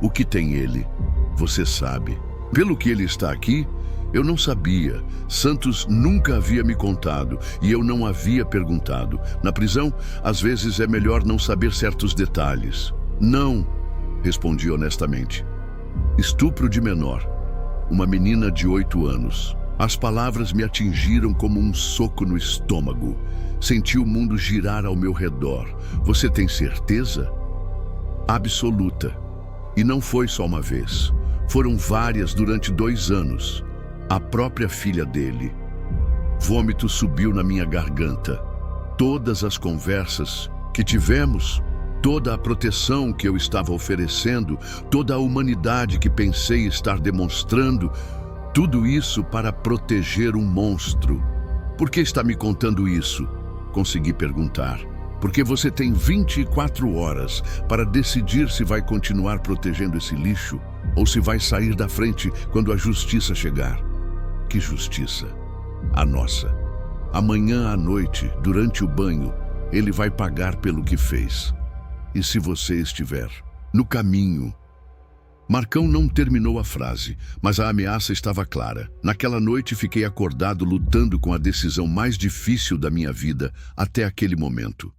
O que tem ele? Você sabe. Pelo que ele está aqui, eu não sabia. Santos nunca havia me contado e eu não havia perguntado. Na prisão, às vezes é melhor não saber certos detalhes. Não, respondi honestamente. Estupro de menor. Uma menina de 8 anos. As palavras me atingiram como um soco no estômago. Senti o mundo girar ao meu redor. Você tem certeza? Absoluta. E não foi só uma vez. Foram várias durante 2 anos. A própria filha dele. Vômito subiu na minha garganta. Todas as conversas que tivemos, toda a proteção que eu estava oferecendo, toda a humanidade que pensei estar demonstrando, tudo isso para proteger um monstro. Por que está me contando isso? Consegui perguntar. Porque você tem 24 horas para decidir se vai continuar protegendo esse lixo ou se vai sair da frente quando a justiça chegar. Que justiça? A nossa. Amanhã à noite, durante o banho, ele vai pagar pelo que fez. E se você estiver no caminho... Marcão não terminou a frase, mas a ameaça estava clara. Naquela noite fiquei acordado lutando com a decisão mais difícil da minha vida até aquele momento.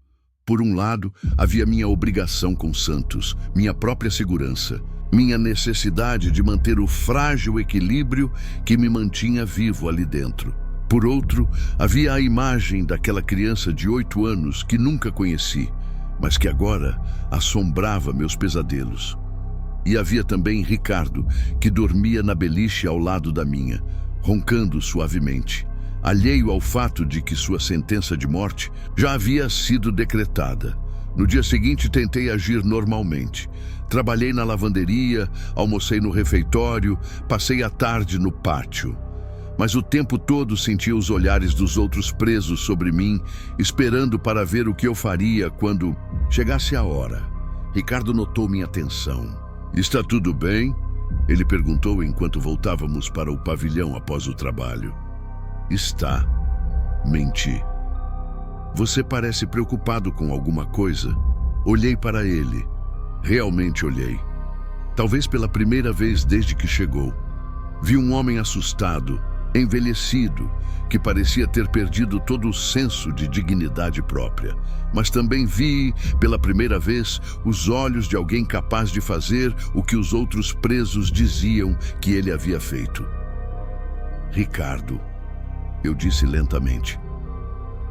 Por um lado, havia minha obrigação com Santos, minha própria segurança, minha necessidade de manter o frágil equilíbrio que me mantinha vivo ali dentro. Por outro, havia a imagem daquela criança de 8 anos que nunca conheci, mas que agora assombrava meus pesadelos. E havia também Ricardo, que dormia na beliche ao lado da minha, roncando suavemente, alheio ao fato de que sua sentença de morte já havia sido decretada. No dia seguinte tentei agir normalmente. Trabalhei na lavanderia, almocei no refeitório, passei a tarde no pátio. Mas o tempo todo sentia os olhares dos outros presos sobre mim, esperando para ver o que eu faria quando chegasse a hora. Ricardo notou minha atenção. Está tudo bem? Ele perguntou enquanto voltávamos para o pavilhão após o trabalho. Está. Menti. Você parece preocupado com alguma coisa? Olhei para ele. Realmente olhei. Talvez pela primeira vez desde que chegou. Vi um homem assustado, envelhecido, que parecia ter perdido todo o senso de dignidade própria. Mas também vi, pela primeira vez, os olhos de alguém capaz de fazer o que os outros presos diziam que ele havia feito. Ricardo, eu disse lentamente,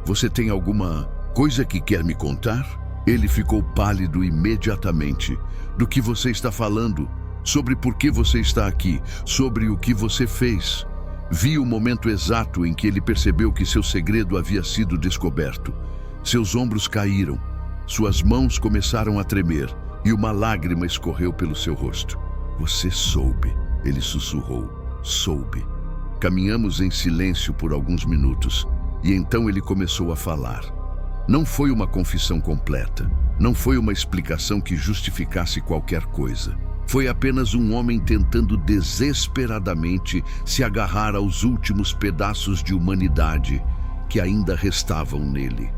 você tem alguma coisa que quer me contar? Ele ficou pálido imediatamente. Do que você está falando? Sobre por que você está aqui? Sobre o que você fez? Vi o momento exato em que ele percebeu que seu segredo havia sido descoberto. Seus ombros caíram, suas mãos começaram a tremer e uma lágrima escorreu pelo seu rosto. Você soube, ele sussurrou. Soube. Caminhamos em silêncio por alguns minutos e então ele começou a falar. Não foi uma confissão completa, não foi uma explicação que justificasse qualquer coisa. Foi apenas um homem tentando desesperadamente se agarrar aos últimos pedaços de humanidade que ainda restavam nele.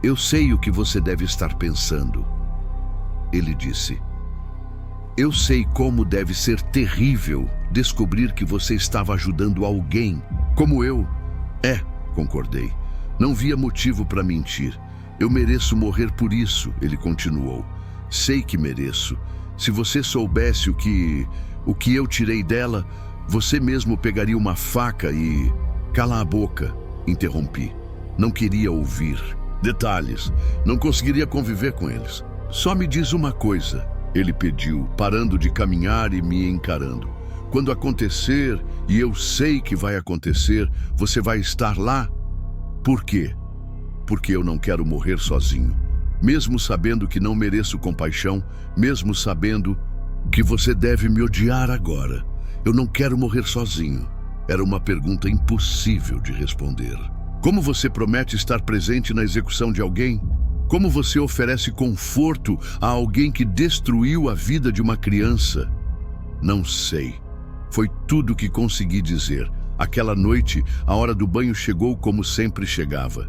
Eu sei o que você deve estar pensando, ele disse. Eu sei como deve ser terrível descobrir que você estava ajudando alguém, como eu. Concordei. Não via motivo para mentir. Eu mereço morrer por isso, ele continuou. Sei que mereço. Se você soubesse o que eu tirei dela, você mesmo pegaria uma faca e... Cala a boca, interrompi. Não queria ouvir detalhes. Não conseguiria conviver com eles. Só me diz uma coisa, ele pediu, parando de caminhar e me encarando. Quando acontecer, e eu sei que vai acontecer, você vai estar lá? Por quê? Porque eu não quero morrer sozinho. Mesmo sabendo que não mereço compaixão, mesmo sabendo que você deve me odiar agora, eu não quero morrer sozinho. Era uma pergunta impossível de responder. Como você promete estar presente na execução de alguém? Como você oferece conforto a alguém que destruiu a vida de uma criança? Não sei. Foi tudo que consegui dizer. Aquela noite, a hora do banho chegou como sempre chegava.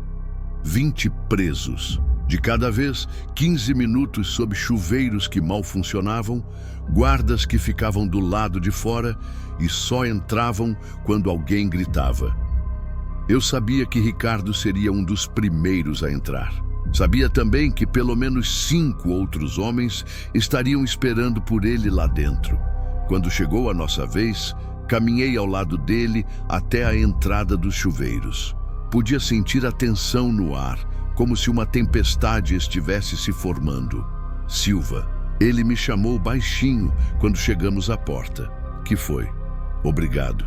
20 presos. De cada vez, 15 minutos sob chuveiros que mal funcionavam, guardas que ficavam do lado de fora e só entravam quando alguém gritava. Eu sabia que Ricardo seria um dos primeiros a entrar. Sabia também que pelo menos 5 outros homens estariam esperando por ele lá dentro. Quando chegou a nossa vez, caminhei ao lado dele até a entrada dos chuveiros. Podia sentir a tensão no ar, como se uma tempestade estivesse se formando. Silva, ele me chamou baixinho quando chegamos à porta. Que foi? Obrigado.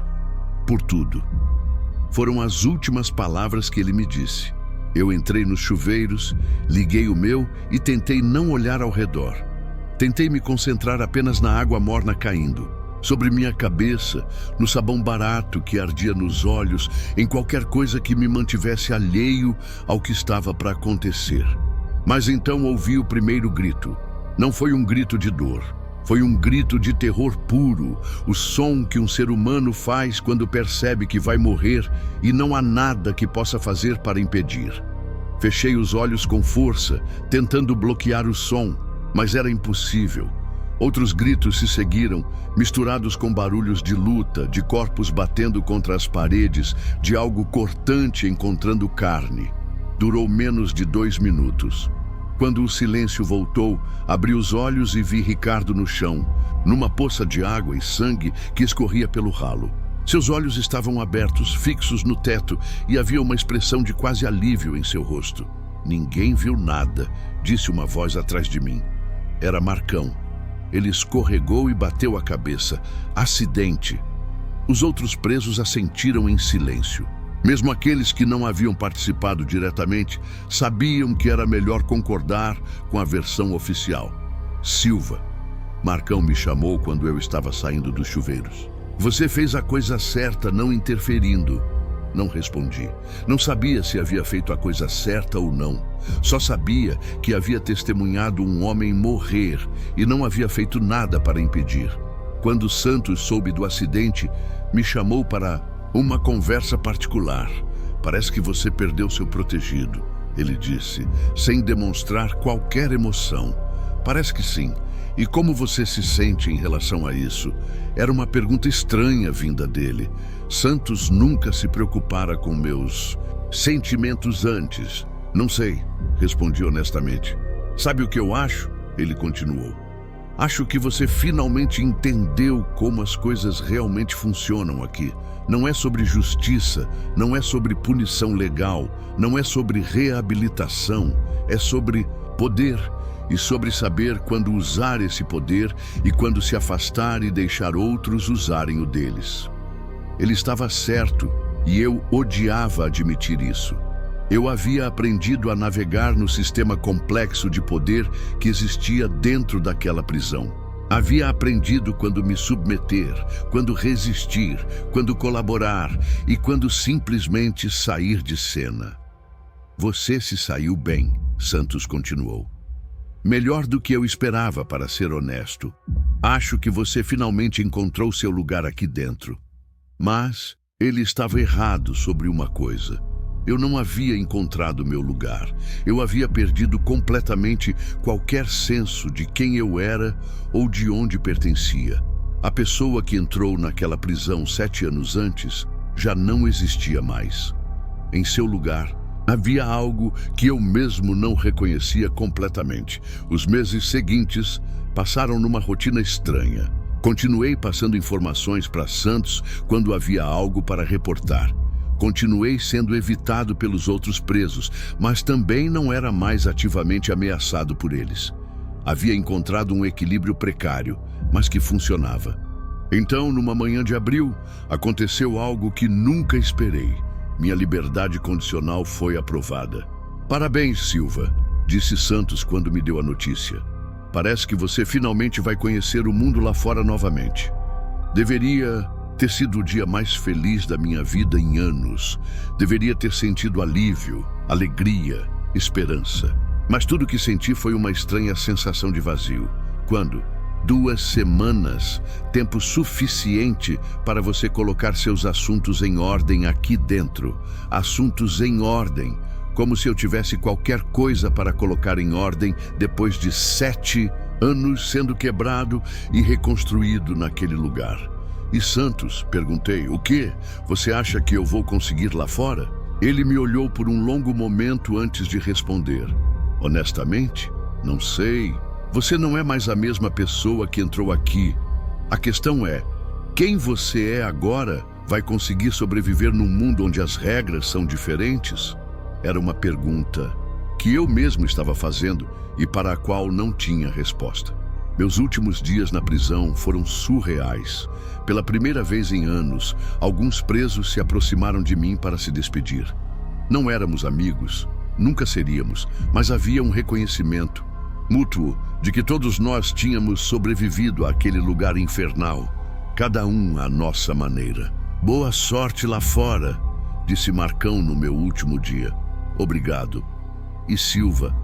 Por tudo. Foram as últimas palavras que ele me disse. Eu entrei nos chuveiros, liguei o meu e tentei não olhar ao redor. Tentei me concentrar apenas na água morna caindo, sobre minha cabeça, no sabão barato que ardia nos olhos, em qualquer coisa que me mantivesse alheio ao que estava para acontecer. Mas então ouvi o primeiro grito. Não foi um grito de dor. Foi um grito de terror puro, o som que um ser humano faz quando percebe que vai morrer e não há nada que possa fazer para impedir. Fechei os olhos com força, tentando bloquear o som, mas era impossível. Outros gritos se seguiram, misturados com barulhos de luta, de corpos batendo contra as paredes, de algo cortante encontrando carne. Durou menos de 2 minutos. Quando o silêncio voltou, abri os olhos e vi Ricardo no chão, numa poça de água e sangue que escorria pelo ralo. Seus olhos estavam abertos, fixos no teto, e havia uma expressão de quase alívio em seu rosto. Ninguém viu nada, disse uma voz atrás de mim. Era Marcão. Ele escorregou e bateu a cabeça. Acidente. Os outros presos assentiram em silêncio. Mesmo aqueles que não haviam participado diretamente sabiam que era melhor concordar com a versão oficial. Silva. Marcão me chamou quando eu estava saindo dos chuveiros. Você fez a coisa certa não interferindo. Não respondi. Não sabia se havia feito a coisa certa ou não. Só sabia que havia testemunhado um homem morrer e não havia feito nada para impedir. Quando Santos soube do acidente, me chamou para uma conversa particular. Parece que você perdeu seu protegido, ele disse, sem demonstrar qualquer emoção. Parece que sim. E como você se sente em relação a isso? Era uma pergunta estranha vinda dele. Santos nunca se preocupara com meus sentimentos antes. Não sei, respondi honestamente. Sabe o que eu acho? Ele continuou. Acho que você finalmente entendeu como as coisas realmente funcionam aqui. Não é sobre justiça, não é sobre punição legal, não é sobre reabilitação. é sobre poder e sobre saber quando usar esse poder e quando se afastar e deixar outros usarem o deles. Ele estava certo e eu odiava admitir isso. Eu havia aprendido a navegar no sistema complexo de poder que existia dentro daquela prisão. Havia aprendido quando me submeter, quando resistir, quando colaborar e quando simplesmente sair de cena. Você se saiu bem, Santos continuou. Melhor do que eu esperava, para ser honesto. Acho que você finalmente encontrou seu lugar aqui dentro. Mas ele estava errado sobre uma coisa. Eu não havia encontrado meu lugar. Eu havia perdido completamente qualquer senso de quem eu era ou de onde pertencia. A pessoa que entrou naquela prisão 7 anos antes já não existia mais. Em seu lugar, havia algo que eu mesmo não reconhecia completamente. Os meses seguintes passaram numa rotina estranha. Continuei passando informações para Santos quando havia algo para reportar. Continuei sendo evitado pelos outros presos, mas também não era mais ativamente ameaçado por eles. Havia encontrado um equilíbrio precário, mas que funcionava. Então, numa manhã de abril, aconteceu algo que nunca esperei. Minha liberdade condicional foi aprovada. Parabéns, Silva, disse Santos quando me deu a notícia. Parece que você finalmente vai conhecer o mundo lá fora novamente. Deveria ter sido o dia mais feliz da minha vida em anos. Deveria ter sentido alívio, alegria, esperança. Mas tudo que senti foi uma estranha sensação de vazio. Quando? 2 semanas, tempo suficiente para você colocar seus assuntos em ordem aqui dentro. Assuntos em ordem, como se eu tivesse qualquer coisa para colocar em ordem depois de 7 anos sendo quebrado e reconstruído naquele lugar. E Santos, perguntei, o quê? Você acha que eu vou conseguir lá fora? Ele me olhou por um longo momento antes de responder. Honestamente, não sei. Você não é mais a mesma pessoa que entrou aqui. A questão é, quem você é agora vai conseguir sobreviver num mundo onde as regras são diferentes? Era uma pergunta que eu mesmo estava fazendo e para a qual não tinha resposta. Meus últimos dias na prisão foram surreais. Pela primeira vez em anos, alguns presos se aproximaram de mim para se despedir. Não éramos amigos, nunca seríamos, mas havia um reconhecimento mútuo de que todos nós tínhamos sobrevivido àquele lugar infernal, cada um à nossa maneira. Boa sorte lá fora, disse Marcão no meu último dia. Obrigado. E Silva,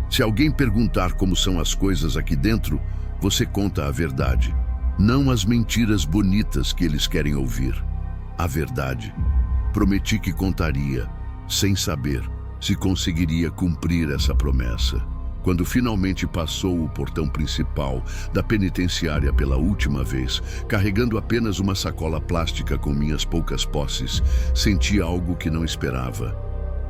se alguém perguntar como são as coisas aqui dentro, você conta a verdade. Não as mentiras bonitas que eles querem ouvir. A verdade. Prometi que contaria, sem saber se conseguiria cumprir essa promessa. Quando finalmente passou o portão principal da penitenciária pela última vez, carregando apenas uma sacola plástica com minhas poucas posses, senti algo que não esperava.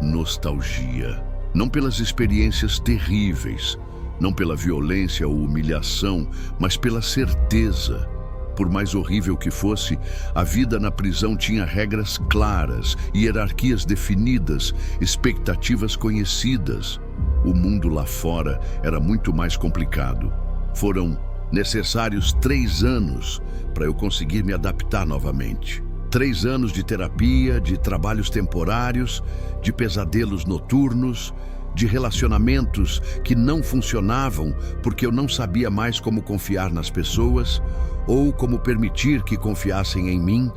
Nostalgia. Não pelas experiências terríveis, não pela violência ou humilhação, mas pela certeza. Por mais horrível que fosse, a vida na prisão tinha regras claras, hierarquias definidas, expectativas conhecidas. O mundo lá fora era muito mais complicado. Foram necessários 3 anos para eu conseguir me adaptar novamente. 3 anos de terapia, de trabalhos temporários, de pesadelos noturnos, de relacionamentos que não funcionavam porque eu não sabia mais como confiar nas pessoas ou como permitir que confiassem em mim.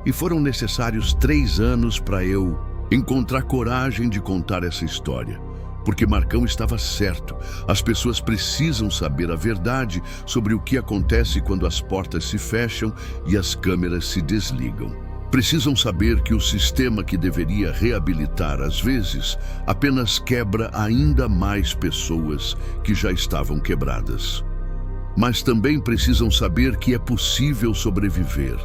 E foram necessários 3 anos para eu encontrar coragem de contar essa história. Porque Marcão estava certo. As pessoas precisam saber a verdade sobre o que acontece quando as portas se fecham e as câmeras se desligam. Precisam saber que o sistema que deveria reabilitar às vezes apenas quebra ainda mais pessoas que já estavam quebradas. Mas também precisam saber que é possível sobreviver.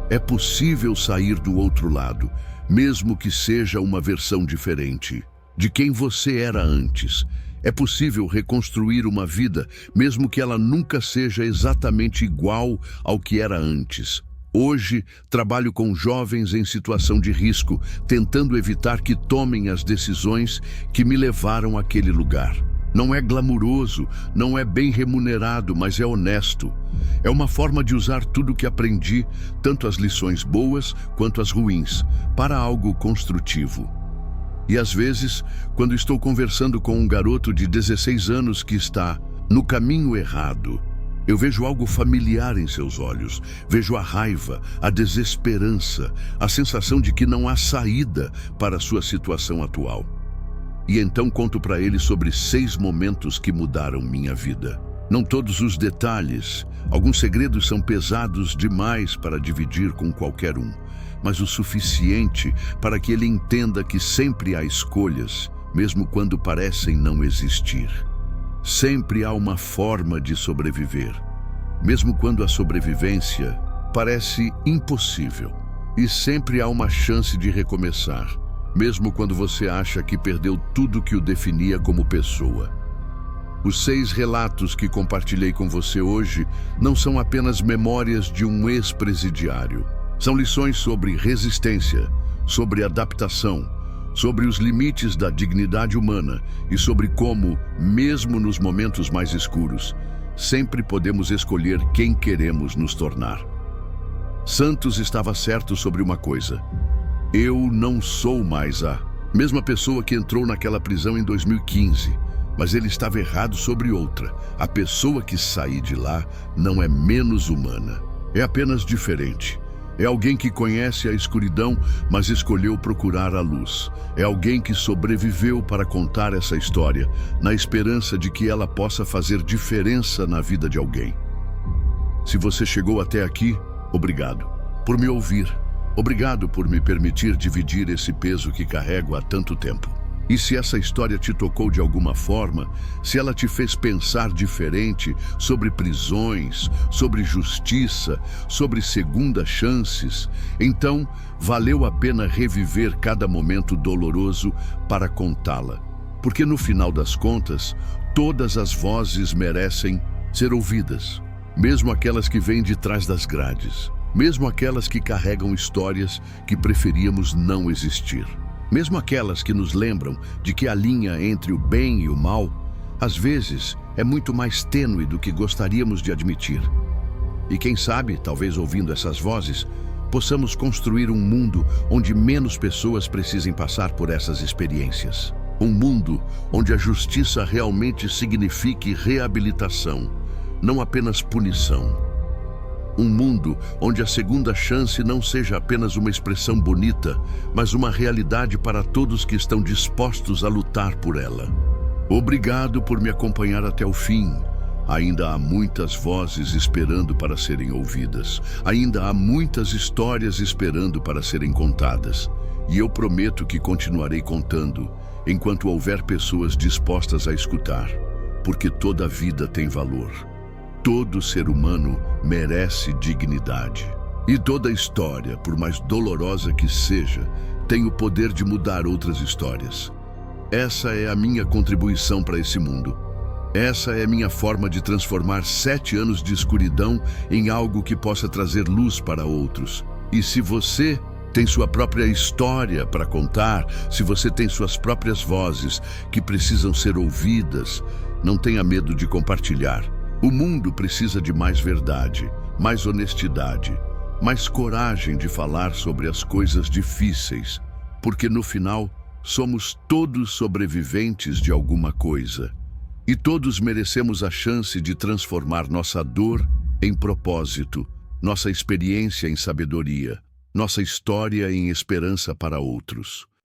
É possível sair do outro lado, mesmo que seja uma versão diferente de quem você era antes. É possível reconstruir uma vida, mesmo que ela nunca seja exatamente igual ao que era antes. Hoje, trabalho com jovens em situação de risco, tentando evitar que tomem as decisões que me levaram àquele lugar. Não é glamuroso, não é bem remunerado, mas é honesto. É uma forma de usar tudo que aprendi, tanto as lições boas quanto as ruins, para algo construtivo. E às vezes, quando estou conversando com um garoto de 16 anos que está no caminho errado, eu vejo algo familiar em seus olhos. Vejo a raiva, a desesperança, a sensação de que não há saída para a sua situação atual. E então conto para ele sobre 6 momentos que mudaram minha vida. Não todos os detalhes, alguns segredos são pesados demais para dividir com qualquer um, mas o suficiente para que ele entenda que sempre há escolhas, mesmo quando parecem não existir. Sempre há uma forma de sobreviver, mesmo quando a sobrevivência parece impossível. E sempre há uma chance de recomeçar, mesmo quando você acha que perdeu tudo que o definia como pessoa. Os 6 relatos que compartilhei com você hoje não são apenas memórias de um ex-presidiário. São lições sobre resistência, sobre adaptação, sobre os limites da dignidade humana e sobre como, mesmo nos momentos mais escuros, sempre podemos escolher quem queremos nos tornar. Santos estava certo sobre uma coisa: eu não sou mais a mesma pessoa que entrou naquela prisão em 2015, mas ele estava errado sobre outra. A pessoa que saí de lá não é menos humana, é apenas diferente. É alguém que conhece a escuridão, mas escolheu procurar a luz. É alguém que sobreviveu para contar essa história, na esperança de que ela possa fazer diferença na vida de alguém. Se você chegou até aqui, obrigado por me ouvir. Obrigado por me permitir dividir esse peso que carrego há tanto tempo. E se essa história te tocou de alguma forma, se ela te fez pensar diferente sobre prisões, sobre justiça, sobre segundas chances, então valeu a pena reviver cada momento doloroso para contá-la. Porque no final das contas, todas as vozes merecem ser ouvidas, mesmo aquelas que vêm de trás das grades, mesmo aquelas que carregam histórias que preferíamos não existir. Mesmo aquelas que nos lembram de que a linha entre o bem e o mal, às vezes, é muito mais tênue do que gostaríamos de admitir. E quem sabe, talvez ouvindo essas vozes, possamos construir um mundo onde menos pessoas precisem passar por essas experiências. Um mundo onde a justiça realmente signifique reabilitação, não apenas punição. Um mundo onde a segunda chance não seja apenas uma expressão bonita, mas uma realidade para todos que estão dispostos a lutar por ela. Obrigado por me acompanhar até o fim. Ainda há muitas vozes esperando para serem ouvidas. Ainda há muitas histórias esperando para serem contadas. E eu prometo que continuarei contando, enquanto houver pessoas dispostas a escutar, porque toda vida tem valor. Todo ser humano merece dignidade. E toda história, por mais dolorosa que seja, tem o poder de mudar outras histórias. Essa é a minha contribuição para esse mundo. Essa é a minha forma de transformar 7 anos de escuridão em algo que possa trazer luz para outros. E se você tem sua própria história para contar, se você tem suas próprias vozes que precisam ser ouvidas, não tenha medo de compartilhar. O mundo precisa de mais verdade, mais honestidade, mais coragem de falar sobre as coisas difíceis, porque no final somos todos sobreviventes de alguma coisa. E todos merecemos a chance de transformar nossa dor em propósito, nossa experiência em sabedoria, nossa história em esperança para outros.